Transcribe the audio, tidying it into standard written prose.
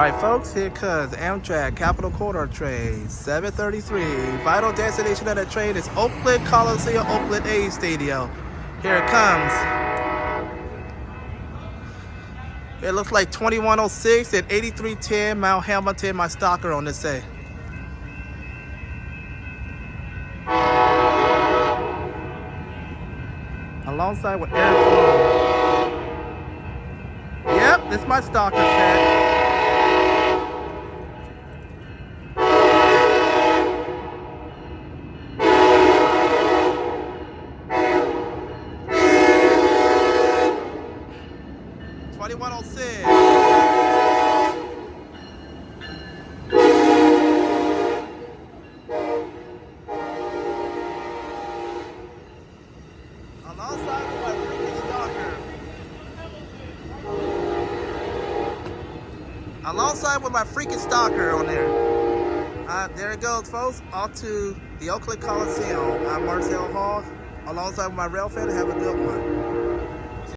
Alright folks, here comes Amtrak Capital Corridor train 733. Final destination of the train is Oakland Coliseum, Oakland A Stadium. Here it comes. It looks like 2106 and 8310 Mount Hamilton, my stalker on this day. Alongside with airflow. Yep, this is my stalker set. Alongside with my freaking stalker on there. There it goes, folks. Off to the Oakland Coliseum. I'm Marcel Hall. Alongside with my rail fan. Have a good one.